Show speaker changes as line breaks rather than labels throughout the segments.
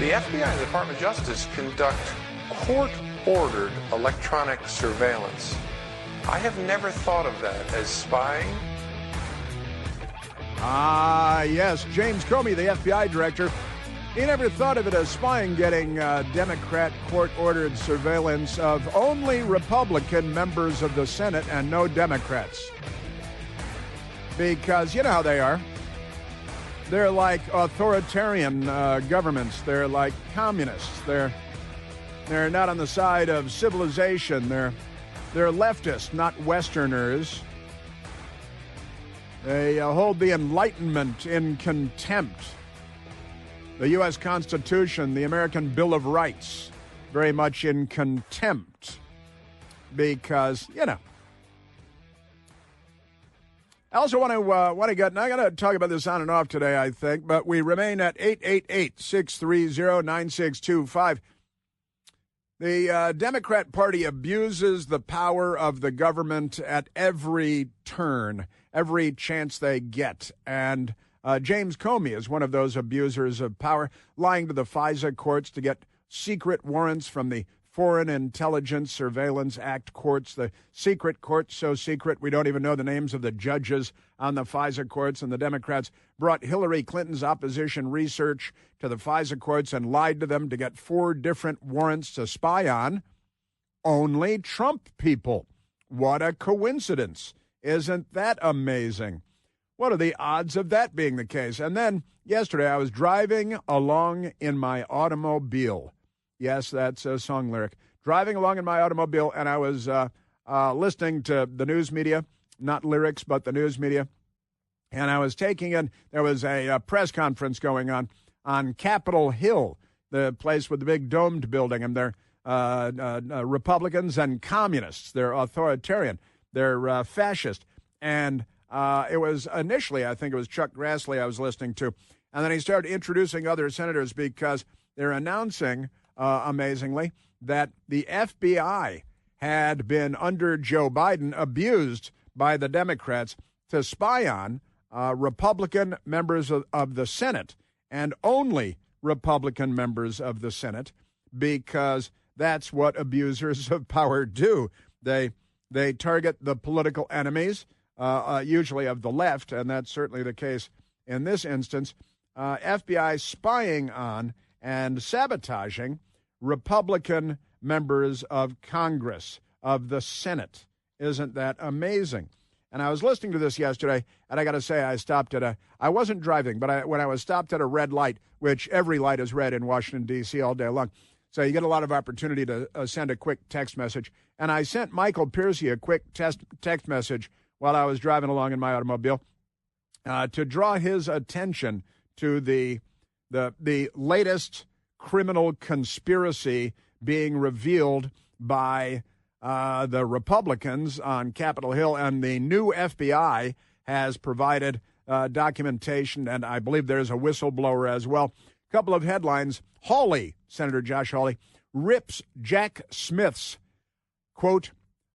The FBI and the Department of Justice conduct court-ordered electronic surveillance. I have never thought of that as spying.
Yes, James Comey, the FBI director, he never thought of it as spying, getting Democrat court-ordered surveillance of only Republican members of the Senate and no Democrats. Because you know how they are. They're like authoritarian governments. They're like communists. They're not on the side of civilization. They're leftists, not Westerners. They hold the Enlightenment in contempt. The U.S. Constitution, the American Bill of Rights, very much in contempt. Because, you know. I also want to get, and I'm going to talk about this on and off today, I think, but we remain at 888-630-9625. The Democrat Party abuses the power of the government at every turn, every chance they get. And James Comey is one of those abusers of power, lying to the FISA courts to get secret warrants from the Foreign Intelligence Surveillance Act courts, the secret courts so secret we don't even know the names of the judges on the FISA courts. And the Democrats brought Hillary Clinton's opposition research to the FISA courts and lied to them to get 4 different warrants to spy on only Trump people. What a coincidence. Isn't that amazing? What are the odds of that being the case? And then yesterday I was driving along in my automobile. Yes, that's a song lyric. Driving along in my automobile, and I was listening to the news media, not lyrics, but the news media. And I was taking in, there was a press conference going on Capitol Hill, the place with the big domed building. And they're Republicans and communists. They're authoritarian. They're fascist. And it was initially, I think it was Chuck Grassley I was listening to. And then he started introducing other senators because they're announcing, amazingly, that the FBI had been, under Joe Biden, abused by the Democrats to spy on Republican members of the Senate, and only Republican members of the Senate, because that's what abusers of power do. They target the political enemies, usually of the left, and that's certainly the case in this instance. FBI spying on and sabotaging Republican members of Congress, of the Senate. Isn't that amazing? And I was listening to this yesterday, and I got to say, I wasn't driving, but when I was stopped at a red light, which every light is red in Washington, D.C. all day long, so you get a lot of opportunity to send a quick text message. And I sent Michael Piercy a quick text message while I was driving along in my automobile to draw his attention to the latest criminal conspiracy being revealed by the Republicans on Capitol Hill. And the new FBI has provided documentation, and I believe there's a whistleblower as well. A couple of headlines. Senator Josh Hawley, rips Jack Smith's, quote,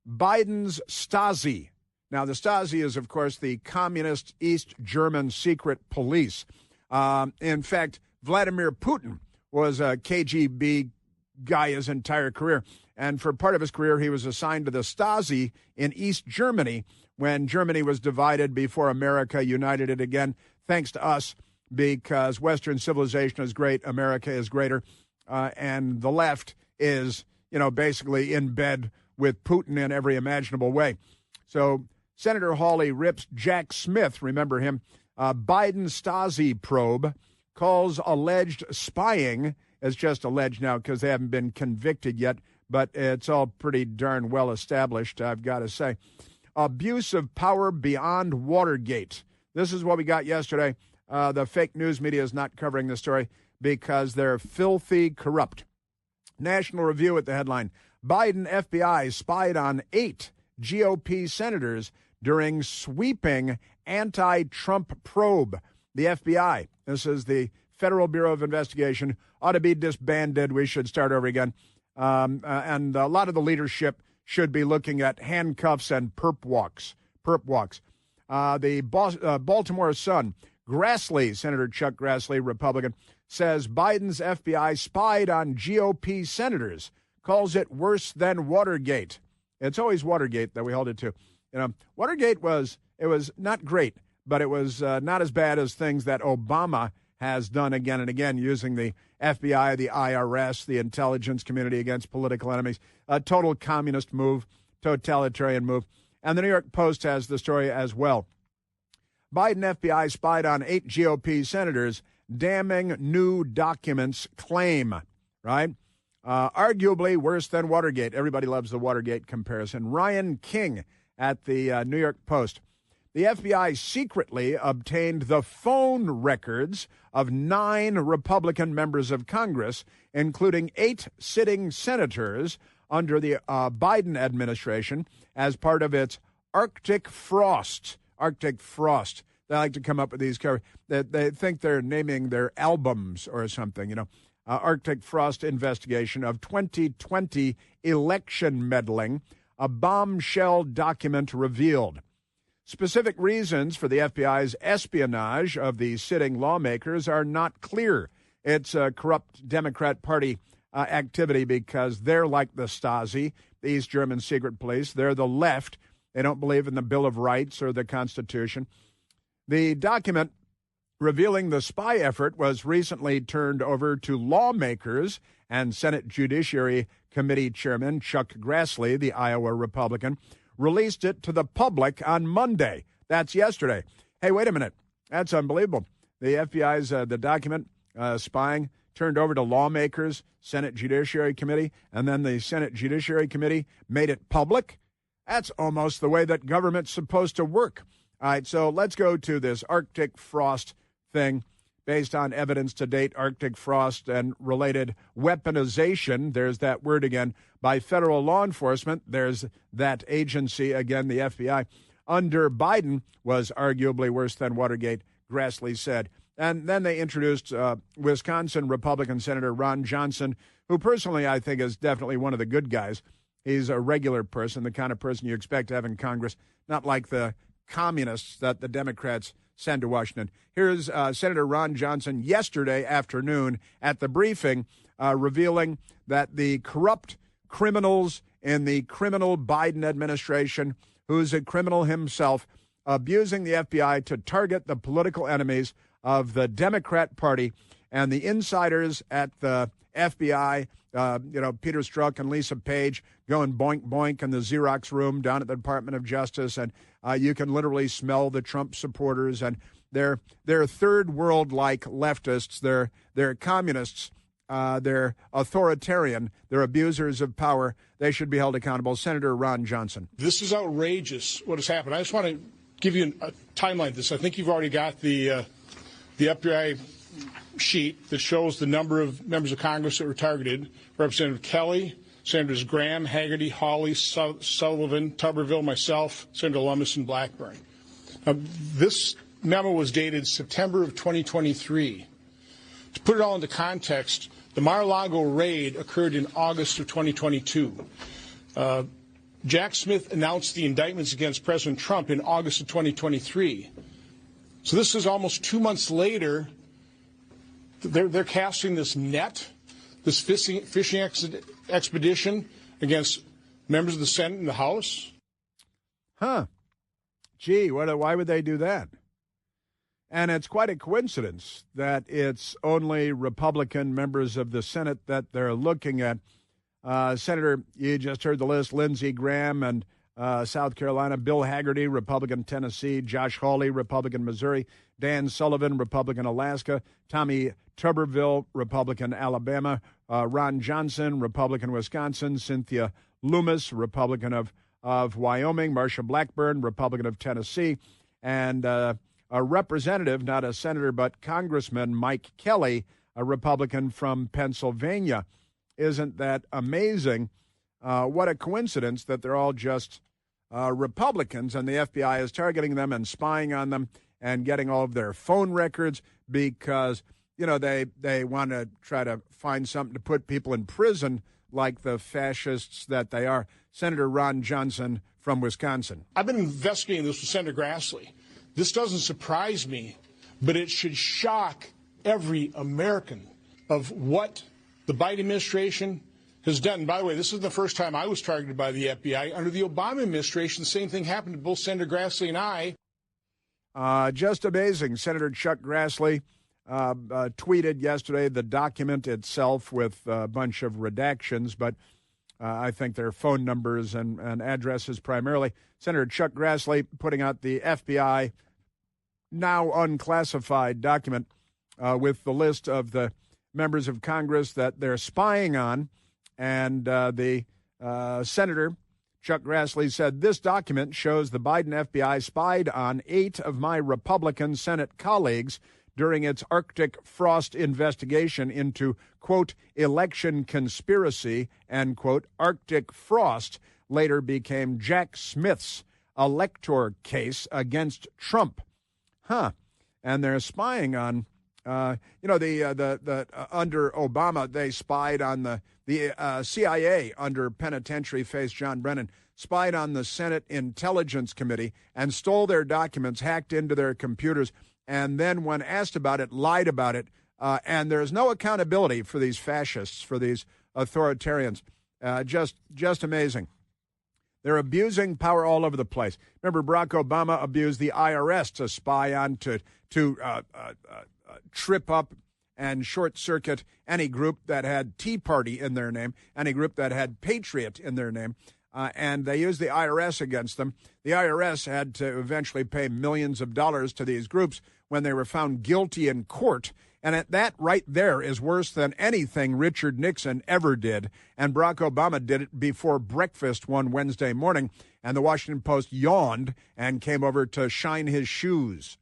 Biden's Stasi. Now, the Stasi is, of course, the communist East German secret police. In fact, Vladimir Putin was a KGB guy his entire career. And for part of his career, he was assigned to the Stasi in East Germany when Germany was divided before America united it again, thanks to us, because Western civilization is great, America is greater, and the left is, basically in bed with Putin in every imaginable way. So Senator Hawley rips Jack Smith, remember him, Biden Stasi probe, calls alleged spying, as just alleged now because they haven't been convicted yet, but it's all pretty darn well established, I've got to say. Abuse of power beyond Watergate. This is what we got yesterday. The fake news media is not covering the story because they're filthy corrupt. National Review at the headline, Biden FBI spied on 8 GOP senators during sweeping anti-Trump probe. The FBI, this is the Federal Bureau of Investigation, ought to be disbanded. We should start over again. And a lot of the leadership should be looking at handcuffs and perp walks. The Baltimore Sun, Grassley, Senator Chuck Grassley, Republican, says Biden's FBI spied on GOP senators, calls it worse than Watergate. It's always Watergate that we hold it to. Watergate was not great, but it was not as bad as things that Obama has done again and again, using the FBI, the IRS, the intelligence community against political enemies. A total communist move, totalitarian move. And the New York Post has the story as well. Biden FBI spied on 8 GOP senators, damning new documents claim, right? Arguably worse than Watergate. Everybody loves the Watergate comparison. Ryan King at the New York Post. The FBI secretly obtained the phone records of 9 Republican members of Congress, including 8 sitting senators under the Biden administration as part of its Arctic Frost. Arctic Frost. They like to come up with these. They think they're naming their albums or something, Arctic Frost investigation of 2020 election meddling, a bombshell document revealed. Specific reasons for the FBI's espionage of the sitting lawmakers are not clear. It's a corrupt Democrat Party activity because they're like the Stasi, the East German secret police. They're the left. They don't believe in the Bill of Rights or the Constitution. The document revealing the spy effort was recently turned over to lawmakers, and Senate Judiciary Committee Chairman Chuck Grassley, the Iowa Republican, released it to the public on Monday. That's yesterday. Hey, wait a minute. That's unbelievable. The FBI's the document spying turned over to lawmakers, Senate Judiciary Committee, and then the Senate Judiciary Committee made it public. That's almost the way that government's supposed to work. All right, so let's go to this Arctic Frost thing. Based on evidence to date, Arctic frost and related weaponization, there's that word again, by federal law enforcement, there's that agency again, the FBI, under Biden was arguably worse than Watergate, Grassley said. And then they introduced Wisconsin Republican Senator Ron Johnson, who personally I think is definitely one of the good guys. He's a regular person, the kind of person you expect to have in Congress, not like the communists that the Democrats send to Washington. Here's Senator Ron Johnson yesterday afternoon at the briefing revealing that the corrupt criminals in the criminal Biden administration, who's a criminal himself, abusing the FBI to target the political enemies of the Democrat Party, and the insiders at the FBI, Peter Strzok and Lisa Page going boink, boink in the Xerox room down at the Department of Justice, and you can literally smell the Trump supporters, and they're third world-like leftists. They're communists. They're authoritarian. They're abusers of power. They should be held accountable. Senator Ron Johnson.
This is outrageous, what has happened. I just want to give you a timeline of this. I think you've already got the FBI sheet that shows the number of members of Congress that were targeted. Representative Kelly, Senators Graham, Hagerty, Hawley, Sullivan, Tuberville, myself, Senator Lummis, and Blackburn. Now, this memo was dated September of 2023. To put it all into context, the Mar-a-Lago raid occurred in August of 2022. Jack Smith announced the indictments against President Trump in August of 2023. So this is almost 2 months later. They're casting this net, this fishing expedition against members of the Senate and the House.
Huh. Gee, why would they do that? And it's quite a coincidence that it's only Republican members of the Senate that they're looking at. Senator, you just heard the list, Lindsey Graham and South Carolina, Bill Hagerty, Republican Tennessee, Josh Hawley, Republican Missouri, Dan Sullivan, Republican Alaska, Tommy Tuberville, Republican Alabama, Ron Johnson, Republican Wisconsin, Cynthia Loomis, Republican of Wyoming, Marsha Blackburn, Republican of Tennessee, and a representative, not a senator, but Congressman Mike Kelly, a Republican from Pennsylvania. Isn't that amazing? What a coincidence that they're all just Republicans, and the FBI is targeting them and spying on them and getting all of their phone records because, they want to try to find something to put people in prison like the fascists that they are. Senator Ron Johnson from Wisconsin.
I've been investigating this with Senator Grassley. This doesn't surprise me, but it should shock every American of what the Biden administration has done. And by the way, this is the first time I was targeted by the FBI. Under the Obama administration, the same thing happened to both Senator Grassley and I.
Just amazing. Senator Chuck Grassley tweeted yesterday the document itself with a bunch of redactions, but I think their phone numbers and addresses primarily. Senator Chuck Grassley putting out the FBI now unclassified document with the list of the members of Congress that they're spying on. And the Senator, Chuck Grassley, said, this document shows the Biden FBI spied on 8 of my Republican Senate colleagues during its Arctic frost investigation into, quote, election conspiracy, and, quote, Arctic frost later became Jack Smith's elector case against Trump. And they're spying on, under Obama, they spied on the CIA under penitentiary face John Brennan, spied on the Senate Intelligence Committee and stole their documents, hacked into their computers, and then when asked about it, lied about it. And there's no accountability for these fascists, for these authoritarians. Just amazing. They're abusing power all over the place. Remember, Barack Obama abused the IRS to spy on, to trip up and short-circuit any group that had Tea Party in their name, any group that had Patriot in their name, and they used the IRS against them. The IRS had to eventually pay millions of dollars to these groups when they were found guilty in court. And that right there is worse than anything Richard Nixon ever did. And Barack Obama did it before breakfast one Wednesday morning, and the Washington Post yawned and came over to shine his shoes.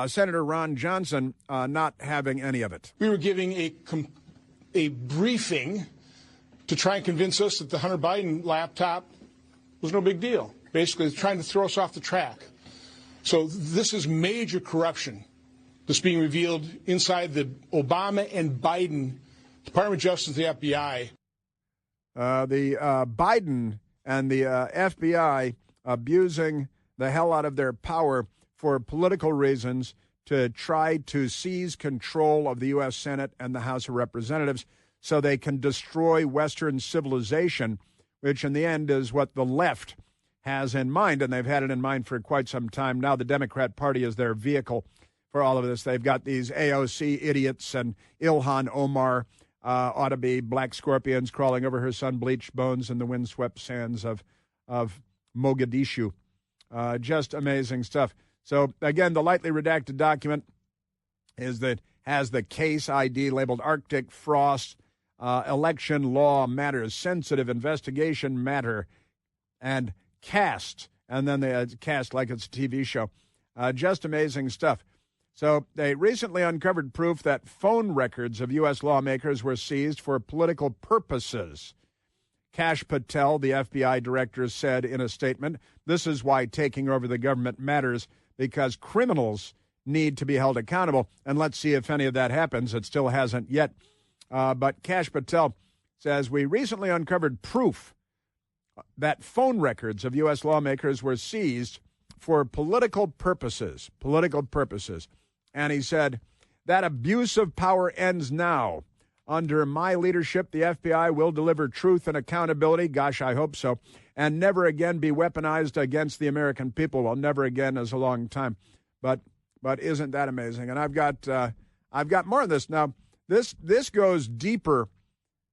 Senator Ron Johnson not having any of it.
We were giving a briefing to try and convince us that the Hunter Biden laptop was no big deal. Basically, trying to throw us off the track. So this is major corruption that's being revealed inside the Obama and Biden Department of Justice, the FBI.
The Biden and the FBI abusing the hell out of their power for political reasons to try to seize control of the U.S. Senate and the House of Representatives so they can destroy Western civilization, which in the end is what the left has in mind, and they've had it in mind for quite some time. Now the Democrat Party is their vehicle for all of this. They've got these AOC idiots, and Ilhan Omar ought to be black scorpions crawling over her sun-bleached bones in the windswept sands of Mogadishu. Just amazing stuff. So, again, the lightly redacted document has the case ID labeled Arctic Frost, election law matters, sensitive investigation matter, and cast. And then they cast like it's a TV show. Just amazing stuff. So they recently uncovered proof that phone records of U.S. lawmakers were seized for political purposes. Kash Patel, the FBI director, said in a statement, this is why taking over the government matters, because criminals need to be held accountable. And let's see if any of that happens. It still hasn't yet. But Kash Patel says, we recently uncovered proof that phone records of U.S. lawmakers were seized for political purposes. And he said, that abuse of power ends now. Under my leadership, the FBI will deliver truth and accountability. Gosh, I hope so. And never again be weaponized against the American people. Well, never again is a long time. But isn't that amazing? And I've got more of this. Now, this goes deeper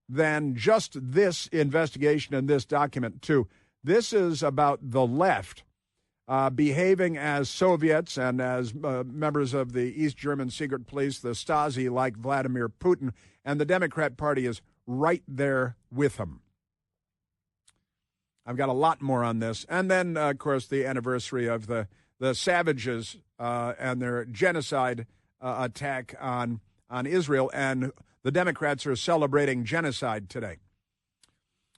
than just this investigation and this document, too. This is about the left behaving as Soviets and as members of the East German secret police, the Stasi, like Vladimir Putin, and the Democrat Party is right there with them. I've got a lot more on this. And then, of course, the anniversary of the savages and their genocide attack on Israel, and the Democrats are celebrating genocide today.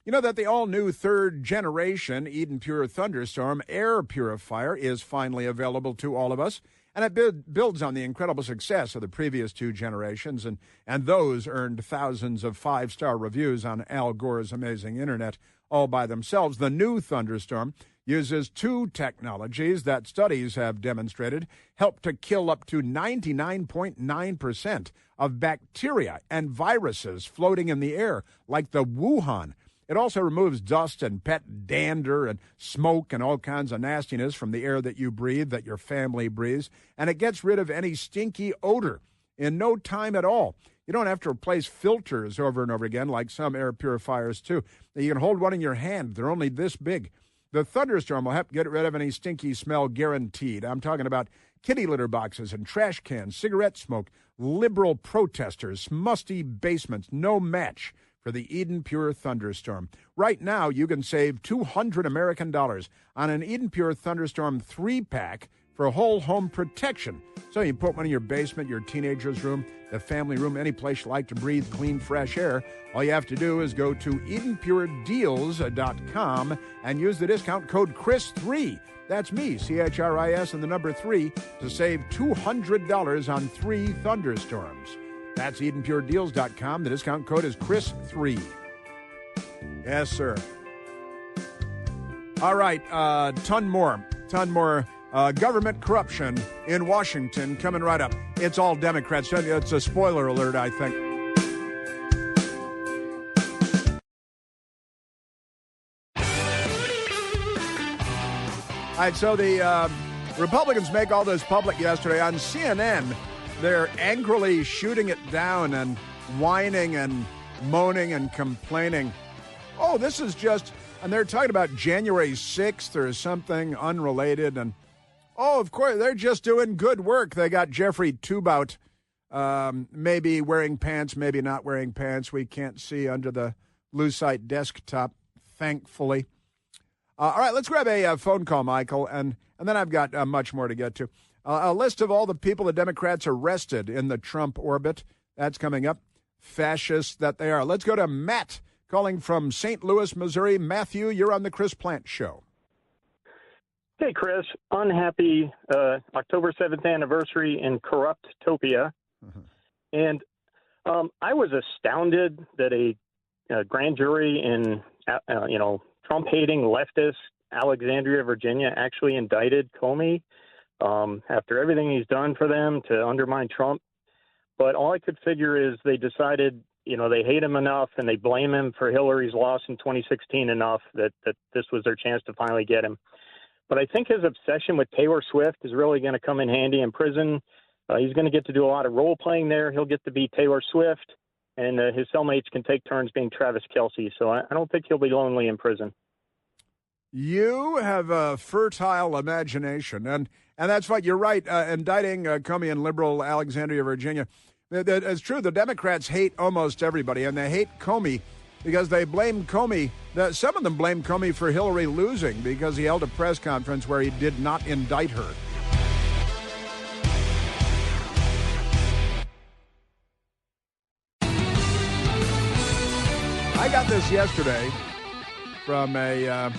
You know that the all-new third-generation Eden Pure Thunderstorm air purifier is finally available to all of us, and it builds on the incredible success of the previous two generations, and those earned thousands of five-star reviews on Al Gore's amazing internet all by themselves. The new Thunderstorm uses two technologies that studies have demonstrated help to kill up to 99.9% of bacteria and viruses floating in the air, like the Wuhan. It also removes dust and pet dander and smoke and all kinds of nastiness from the air that you breathe, that your family breathes, and it gets rid of any stinky odor in no time at all. You don't have to replace filters over and over again like some air purifiers, too. You can hold one in your hand. They're only this big. The thunderstorm will help get rid of any stinky smell guaranteed. I'm talking about kitty litter boxes and trash cans, cigarette smoke, liberal protesters, musty basements, no match for the Eden Pure Thunderstorm. Right now, you can save $200 American on an Eden Pure Thunderstorm 3-pack for whole home protection. So you put one in your basement, your teenager's room, the family room, any place you like to breathe clean, fresh air. All you have to do is go to EdenPureDeals.com and use the discount code CHRIS3. That's me, CHRIS, and the number 3 to save $200 on 3 thunderstorms. That's EdenPureDeals.com. The discount code is CHRIS3. Yes, sir. All right, ton more government corruption in Washington coming right up. It's all Democrats. It's a spoiler alert, I think. All right, so the Republicans make all this public yesterday on CNN. They're angrily shooting it down and whining and moaning and complaining. Oh, this is just, and they're talking about January 6th or something unrelated. And, oh, of course, they're just doing good work. They got Jeffrey Tubout maybe wearing pants, maybe not wearing pants. We can't see under the Lucite desktop, thankfully. All right, let's grab a phone call, Michael, and then I've got much more to get to. A list of all the people the Democrats arrested in the Trump orbit. That's coming up. Fascists that they are. Let's go to Matt, calling from St. Louis, Missouri. Matthew, you're on the Chris Plante Show.
Hey, Chris. Unhappy October 7th anniversary in Corruptopia. And I was astounded that a grand jury in, Trump-hating leftist Alexandria, Virginia, actually indicted Comey after everything he's done for them to undermine Trump. But all I could figure is they decided, they hate him enough and they blame him for Hillary's loss in 2016 enough that this was their chance to finally get him. But I think his obsession with Taylor Swift is really going to come in handy in prison. He's going to get to do a lot of role playing there. He'll get to be Taylor Swift, and his cellmates can take turns being Travis Kelce. So I don't think he'll be lonely in prison.
You have a fertile imagination, and that's what you're right. Indicting Comey in liberal Alexandria, Virginia. It's true. The Democrats hate almost everybody, and they hate Comey because they blame Comey. Some of them blame Comey for Hillary losing because he held a press conference where he did not indict her. I got this yesterday from a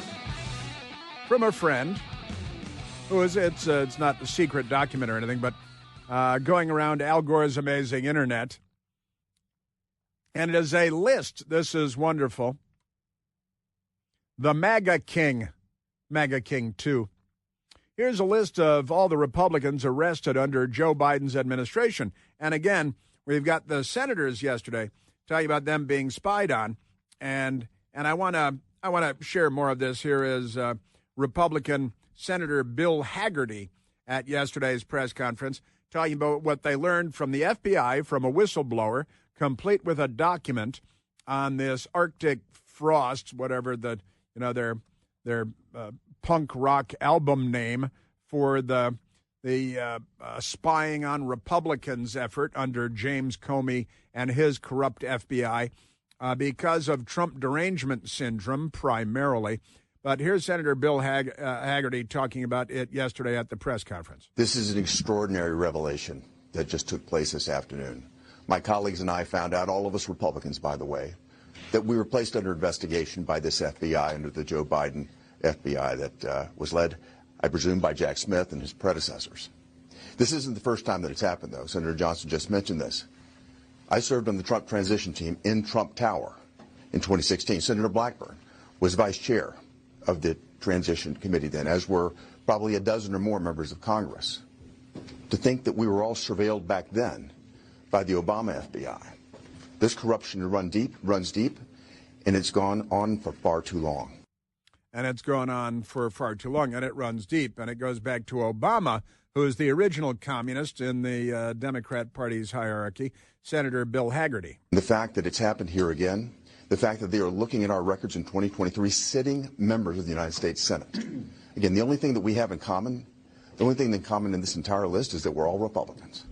friend who is, it's not a secret document or anything, but going around Al Gore's amazing internet. And it is a list. This is wonderful. The MAGA King 2. Here's a list of all the Republicans arrested under Joe Biden's administration. And again, we've got the senators yesterday talking about them being spied on. And I want to share more of this. Here is Republican Senator Bill Hagerty at yesterday's press conference talking about what they learned from the FBI from a whistleblower, complete with a document on this Arctic Frost, whatever their punk rock album name for the spying on Republicans effort under James Comey and his corrupt FBI because of Trump derangement syndrome primarily. But here's Senator Bill Hagerty talking about it yesterday at the press conference.
This is an extraordinary revelation that just took place this afternoon. My colleagues and I found out, all of us Republicans, by the way, that we were placed under investigation by this FBI, under the Joe Biden FBI that was led, I presume, by Jack Smith and his predecessors. This isn't the first time that it's happened, though. Senator Johnson just mentioned this. I served on the Trump transition team in Trump Tower in 2016. Senator Blackburn was vice chair of the Transition Committee then, as were probably a dozen or more members of Congress. To think that we were all surveilled back then by the Obama FBI. This corruption runs deep, and it's gone on for far too long.
And it's gone on for far too long, and it runs deep. And it goes back to Obama, who is the original communist in the Democrat Party's hierarchy, Senator Bill Hagerty.
The fact that it's happened here again, the fact that they are looking at our records in 2023, sitting members of the United States Senate. Again, the only thing that we have in common, the only thing in common in this entire list is that we're all Republicans.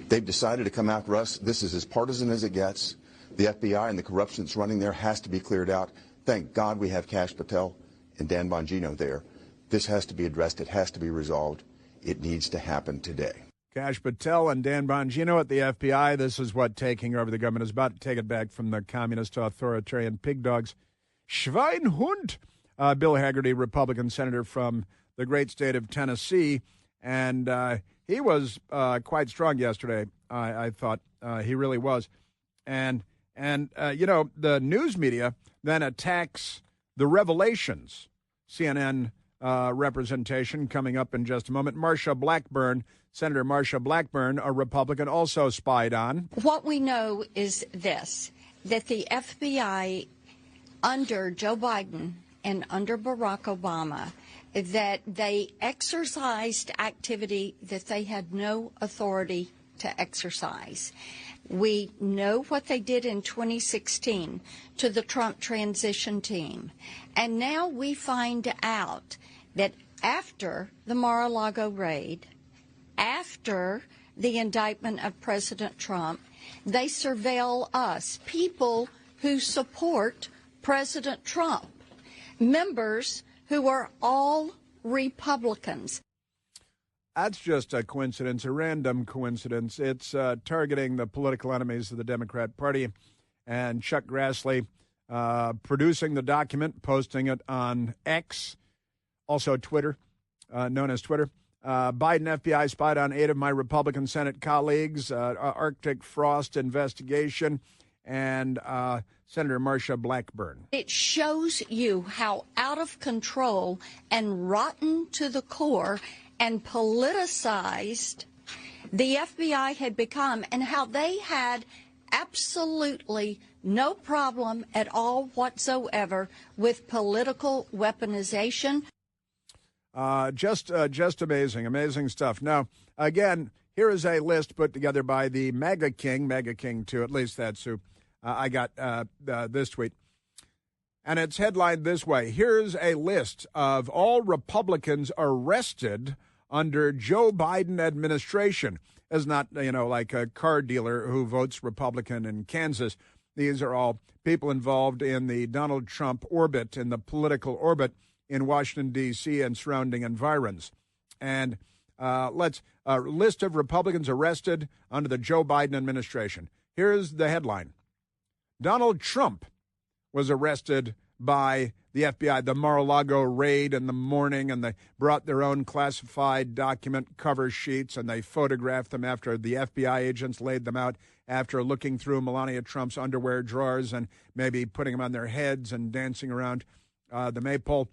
They've decided to come after us. This is as partisan as it gets. The FBI and the corruption that's running there has to be cleared out. Thank God we have Kash Patel and Dan Bongino there. This has to be addressed. It has to be resolved. It needs to happen today.
Kash Patel and Dan Bongino at the FBI. This is what taking over the government is about. Take it back from the communist authoritarian pig dogs. Schweinhund. Bill Hagerty, Republican senator from the great state of Tennessee. And he was quite strong yesterday, I thought. He really was. And the news media then attacks the revelations. CNN representation coming up in just a moment. Marsha Blackburn, Senator Marsha Blackburn, a Republican, also spied on.
What we know is this, that the FBI under Joe Biden and under Barack Obama, that they exercised activity that they had no authority to exercise. We know what they did in 2016 to the Trump transition team. And now we find out that after the Mar-a-Lago raid, after the indictment of President Trump, they surveil us, people who support President Trump, members who are all Republicans.
That's just a coincidence, a random coincidence. It's targeting the political enemies of the Democrat Party. And Chuck Grassley producing the document, posting it on X, also Twitter, known as Twitter. Biden FBI spied on 8 of my Republican Senate colleagues, Arctic frost investigation, and Senator Marsha Blackburn.
It shows you how out of control and rotten to the core and politicized the FBI had become, and how they had absolutely no problem at all whatsoever with political weaponization.
Just amazing stuff. Now, again, here is a list put together by the MAGA King 2, at least that's who I got this tweet. And it's headlined this way. Here's a list of all Republicans arrested under Joe Biden administration. It's not, like a car dealer who votes Republican in Kansas. These are all people involved in the Donald Trump orbit, in the political orbit in Washington, D.C. and surrounding environs. And let's a list of Republicans arrested under the Joe Biden administration. Here's the headline. Donald Trump was arrested by the FBI, the Mar-a-Lago raid in the morning, and they brought their own classified document cover sheets, and they photographed them after the FBI agents laid them out after looking through Melania Trump's underwear drawers and maybe putting them on their heads and dancing around the maypole.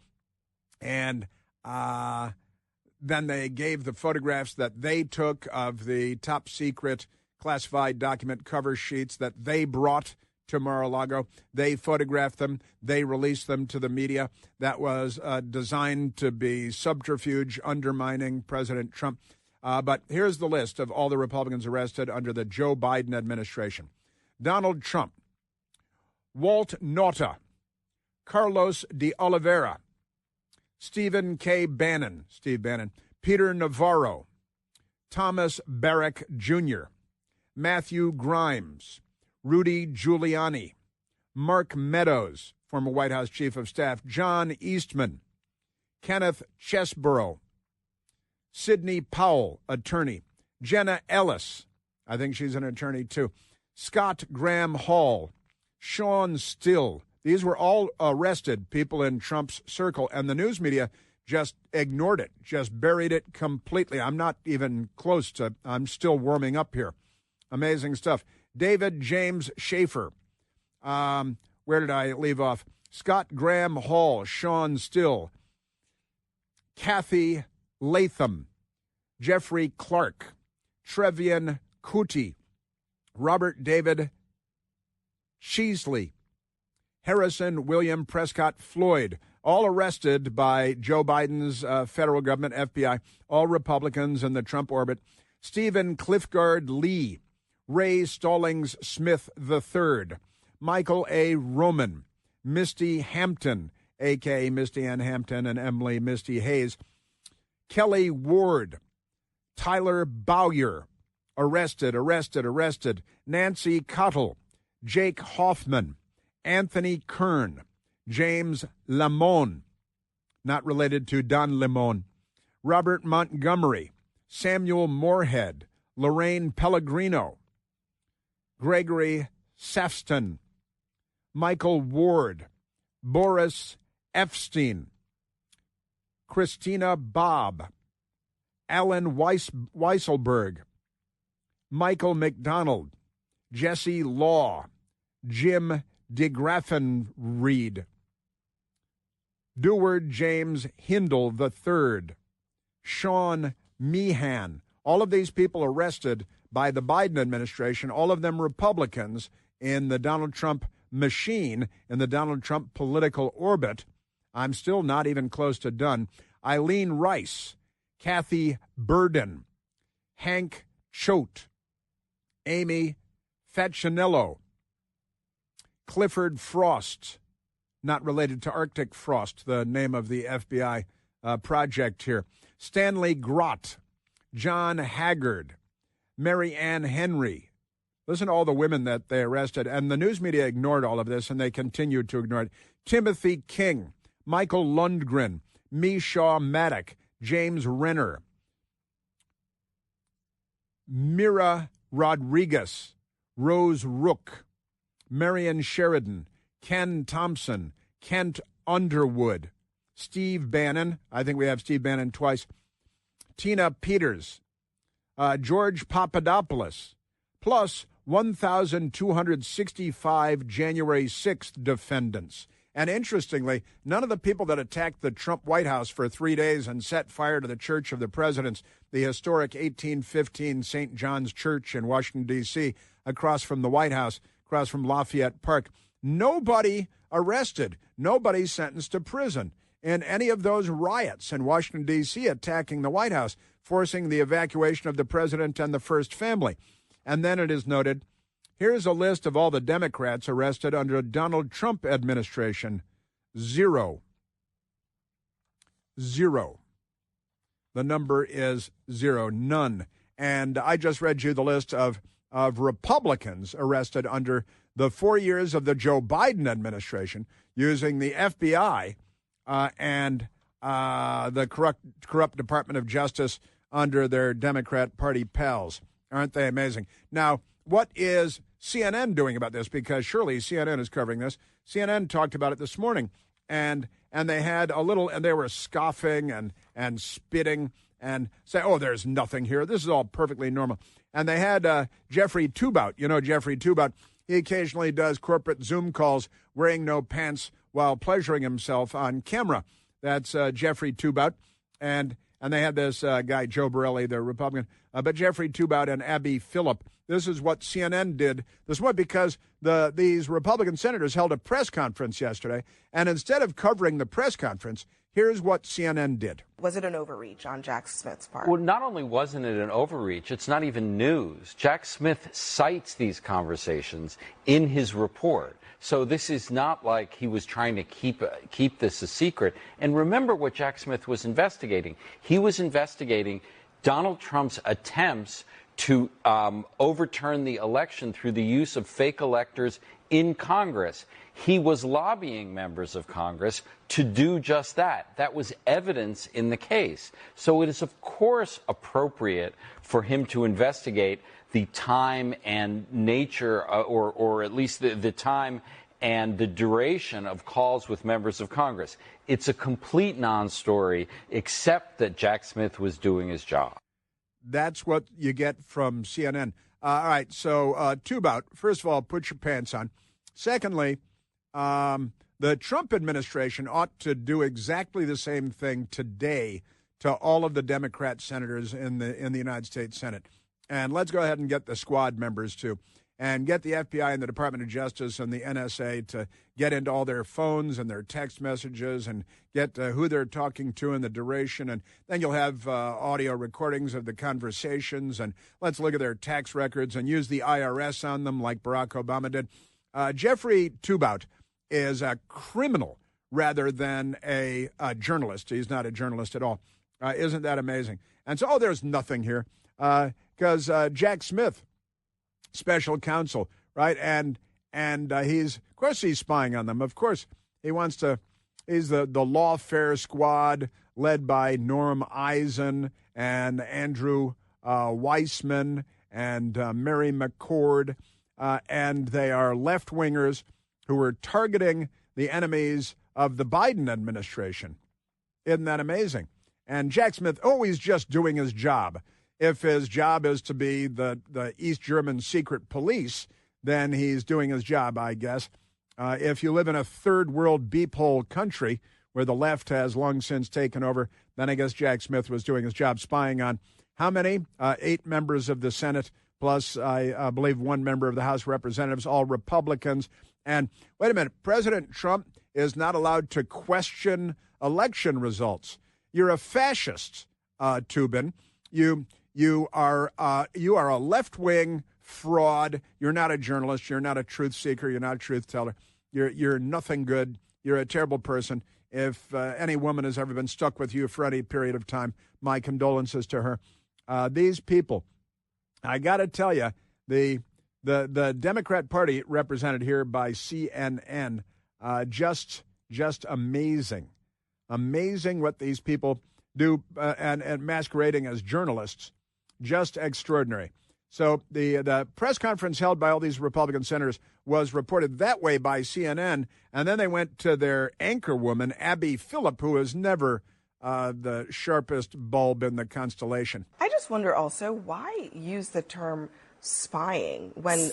And then they gave the photographs that they took of the top secret classified document cover sheets that they brought to Mar-a-Lago. They photographed them. They released them to the media. That was designed to be subterfuge, undermining President Trump. But here's the list of all the Republicans arrested under the Joe Biden administration. Donald Trump, Walt Nauta, Carlos de Oliveira, Stephen K. Bannon, Steve Bannon, Peter Navarro, Thomas Barrack Jr., Matthew Grimes, Rudy Giuliani, Mark Meadows, former White House Chief of Staff, John Eastman, Kenneth Chesborough, Sidney Powell, attorney, Jenna Ellis, I think she's an attorney too, Scott Graham Hall, Sean Still. These were all arrested people in Trump's circle, and the news media just ignored it, just buried it completely. I'm not even close to, I'm still warming up here. Amazing stuff. David James Schaefer. Where did I leave off? Scott Graham Hall, Sean Still, Kathy Latham, Jeffrey Clark, Trevian Kuti, Robert David Cheesley, Harrison William Prescott Floyd, all arrested by Joe Biden's federal government, FBI, all Republicans in the Trump orbit. Stephen Cliffgard Lee, Ray Stallings Smith III, Michael A. Roman, Misty Hampton, a.k.a. Misty Ann Hampton and Emily Misty Hayes, Kelly Ward, Tyler Bowyer, arrested. Nancy Cottle, Jake Hoffman, Anthony Kern, James Lamone, not related to Don Lemon, Robert Montgomery, Samuel Moorhead, Lorraine Pellegrino, Gregory Safston, Michael Ward, Boris Epstein, Christina Bobb, Alan Weisselberg, Michael McDonald, Jesse Law, Jim DeGraffenreid, Deward James Hindle III, Sean Meehan. All of these people arrested by the Biden administration, all of them Republicans in the Donald Trump machine, in the Donald Trump political orbit. I'm still not even close to done. Eileen Rice, Kathy Burden, Hank Choate, Amy Facinello, Clifford Frost, not related to Arctic Frost, the name of the FBI project here, Stanley Grott, John Haggard, Mary Ann Henry. Listen to all the women that they arrested, and the news media ignored all of this, and they continued to ignore it. Timothy King, Michael Lundgren, Mishaw Maddock, James Renner, Mira Rodriguez, Rose Rook, Marion Sheridan, Ken Thompson, Kent Underwood, Steve Bannon, I think we have Steve Bannon twice, Tina Peters, George Papadopoulos, plus 1,265 January 6th defendants. And interestingly, none of the people that attacked the Trump White House for 3 days and set fire to the Church of the Presidents, the historic 1815 St. John's Church in Washington, D.C., across from the White House, across from Lafayette Park, nobody arrested, nobody sentenced to prison in any of those riots in Washington, D.C., attacking the White House, forcing the evacuation of the president and the first family. And then it is noted, here's a list of all the Democrats arrested under a Donald Trump administration. 0. The number is 0, none. And I just read you the list of Republicans arrested under the 4 years of the Joe Biden administration using the FBI and the corrupt Department of Justice under their Democrat Party pals. Aren't they amazing? Now, what is CNN doing about this? Because surely CNN is covering this. CNN talked about it this morning, and they had a little, and they were scoffing and spitting and say, oh, there's nothing here. This is all perfectly normal. And they had Jeffrey Tubout. You know Jeffrey Tubout. He occasionally does corporate Zoom calls wearing no pants while pleasuring himself on camera. That's Jeffrey Tubout. And they had this guy, Joe Borelli, the Republican, but Jeffrey Tubout and Abby Phillip. This is what CNN did. This was because these Republican senators held a press conference yesterday, and instead of covering the press conference, here's what CNN did.
Was it an overreach on Jack Smith's part?
Well, not only wasn't it an overreach, it's not even news. Jack Smith cites these conversations in his report. So this is not like he was trying to keep this a secret. And remember what Jack Smith was investigating. He was investigating Donald Trump's attempts to overturn the election through the use of fake electors in Congress. He was lobbying members of Congress to do just that. That was evidence in the case. So it is, of course, appropriate for him to investigate the time and nature, or at least the time and the duration of calls with members of Congress. It's a complete non-story, except that Jack Smith was doing his job.
That's what you get from CNN. All right, so Tubout, first of all, put your pants on. Secondly, The Trump administration ought to do exactly the same thing today to all of the Democrat senators in the United States Senate. And let's go ahead and get the squad members, too, and get the FBI and the Department of Justice and the NSA to get into all their phones and their text messages and get who they're talking to and the duration. And then you'll have audio recordings of the conversations. And let's look at their tax records and use the IRS on them like Barack Obama did. Jeffrey Tubout is a criminal rather than a journalist. He's not a journalist at all. Isn't that amazing? And so, there's nothing here because Jack Smith, special counsel, right? And he's spying on them. Of course, he wants to. He's the lawfare squad led by Norm Eisen and Andrew Weissman and Mary McCord, and they are left-wingers who are targeting the enemies of the Biden administration. Isn't that amazing? And Jack Smith always just doing his job. If his job is to be the East German secret police, then he's doing his job, I guess. If you live in a third world beep-hole country where the left has long since taken over, then I guess Jack Smith was doing his job spying on how many? 8 members of the Senate, plus I believe 1 member of the House of Representatives, all Republicans. And wait a minute, President Trump is not allowed to question election results. You're a fascist, Tubin. You are a left-wing fraud. You're not a journalist. You're not a truth seeker. You're not a truth teller. You're nothing good. You're a terrible person. If any woman has ever been stuck with you for any period of time, my condolences to her. These people, I got to tell you, the Democrat Party represented here by CNN, just amazing. Amazing what these people do and masquerading as journalists. Just extraordinary. So the press conference held by all these Republican senators was reported that way by CNN, and then they went to their anchor woman, Abby Phillip, who is never the sharpest bulb in the constellation.
I just wonder also, why use the term spying when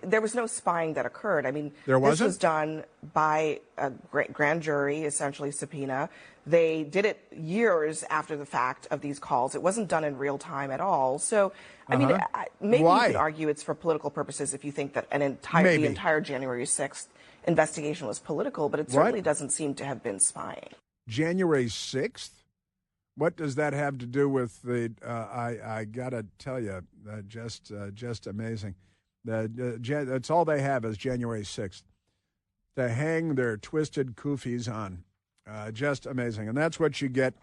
there was no spying that occurred? I mean,
this
was done by a grand jury, essentially subpoena. They did it years after the fact of these calls. It wasn't done in real time at all. So, I mean, maybe you could argue it's for political purposes if you think that the entire January 6th investigation was political, but it certainly doesn't seem to have been spying. January
6th? What does that have to do with the? I gotta tell you, just amazing. That's all they have is January 6th to hang their twisted koofies on. Just amazing, and that's what you get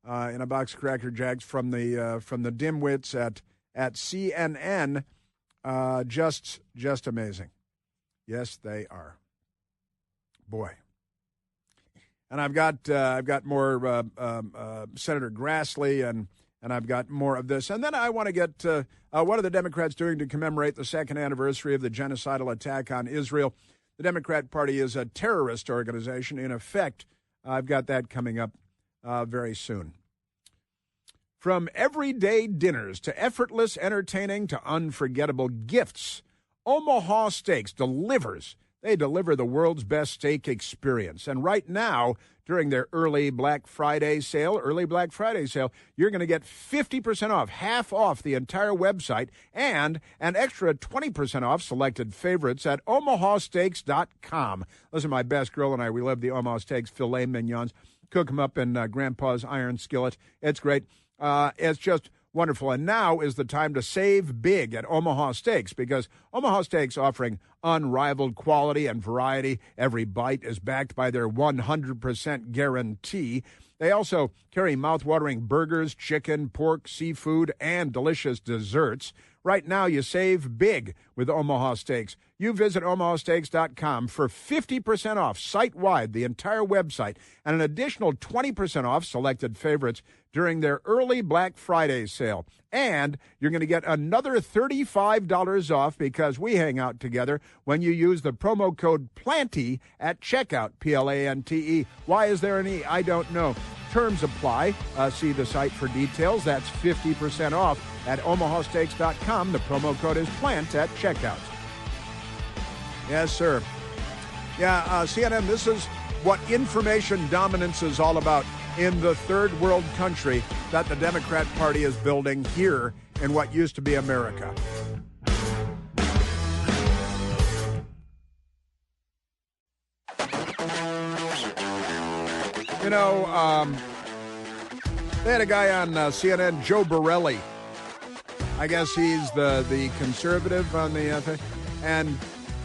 in a box of Cracker Jacks from the dimwits at CNN. Just amazing. Yes, they are. Boy. And I've got more Senator Grassley, and I've got more of this. And then I want to get what are the Democrats doing to commemorate the 2nd anniversary of the genocidal attack on Israel? The Democrat Party is a terrorist organization. In effect, I've got that coming up very soon. From everyday dinners to effortless entertaining to unforgettable gifts, Omaha Steaks delivers. They deliver the world's best steak experience. And right now, during their early Black Friday sale, you're going to get 50% off, half off the entire website, and an extra 20% off selected favorites at omahasteaks.com. Listen, my best girl and I, we love the Omaha Steaks filet mignons. Cook them up in Grandpa's iron skillet. It's great. It's just wonderful. And now is the time to save big at Omaha Steaks, because Omaha Steaks offering unrivaled quality and variety. Every bite is backed by their 100% guarantee. They also carry mouth-watering burgers, chicken, pork, seafood, and delicious desserts. Right now, you save big with Omaha Steaks. You visit omahasteaks.com for 50% off site-wide, the entire website, and an additional 20% off selected favorites during their early Black Friday sale. And you're going to get another $35 off because we hang out together when you use the promo code PLANTE at checkout, PLANTE. Why is there an E? I don't know. Terms apply. See the site for details. That's 50% off at omahasteaks.com. The promo code is PLANT at checkout. Yes, sir. Yeah, CNN, this is what information dominance is all about in the third world country that the Democrat Party is building here in what used to be America. You know, they had a guy on CNN, Joe Borelli. I guess he's the conservative on the thing.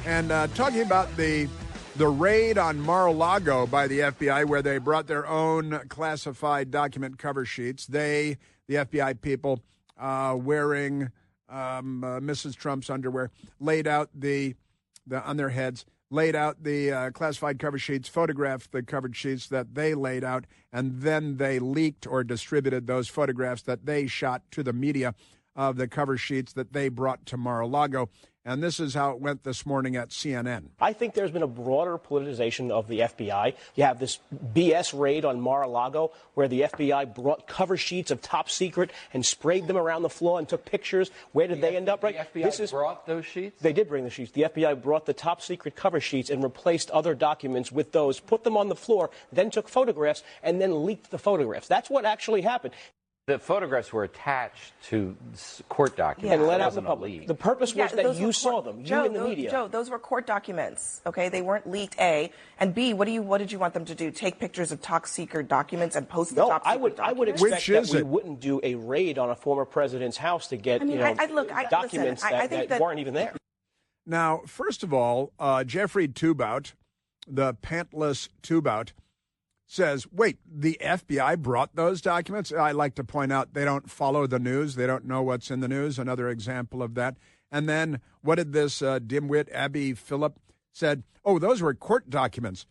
And talking about the raid on Mar-a-Lago by the FBI, where they brought their own classified document cover sheets. The FBI people, wearing Mrs. Trump's underwear, laid out on their heads, laid out the classified cover sheets, photographed the covered sheets that they laid out, and then they leaked or distributed those photographs that they shot to the media of the cover sheets that they brought to Mar-a-Lago. And this is how it went this morning at CNN.
I think there's been a broader politicization of the FBI. You have this BS raid on Mar-a-Lago where the FBI brought cover sheets of top secret and sprayed them around the floor and took pictures. Where did they end up? Right?
The FBI brought those sheets?
They did bring the sheets. The FBI brought the top secret cover sheets and replaced other documents with those, put them on the floor, then took photographs, and then leaked the photographs. That's what actually happened.
The photographs were attached to court documents.
And let out in the public. The purpose was that you saw them, you in the media.
Joe, those were court documents, okay? They weren't leaked, A. And B, what did you want them to do? Take pictures of top secret documents and post the top secret documents?
I would expect that we wouldn't do a raid on a former president's house to get documents that weren't even there.
Now, first of all, Jeffrey Tubout, the pantless Tubout, says, wait, the FBI brought those documents? I like to point out they don't follow the news. They don't know what's in the news. Another example of that. And then what did this dimwit, Abby Phillip, said? Oh, those were court documents.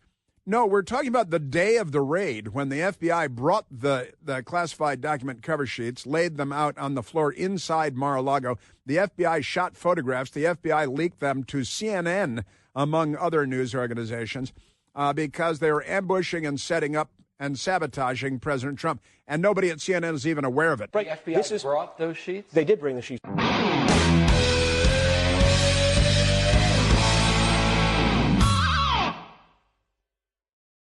No, we're talking about the day of the raid when the FBI brought the classified document cover sheets, laid them out on the floor inside Mar-a-Lago. The FBI shot photographs. The FBI leaked them to CNN, among other news organizations. Because they were ambushing and setting up and sabotaging President Trump. And nobody at CNN is even aware of it.
Right. The FBI brought those sheets?
They did bring the sheets.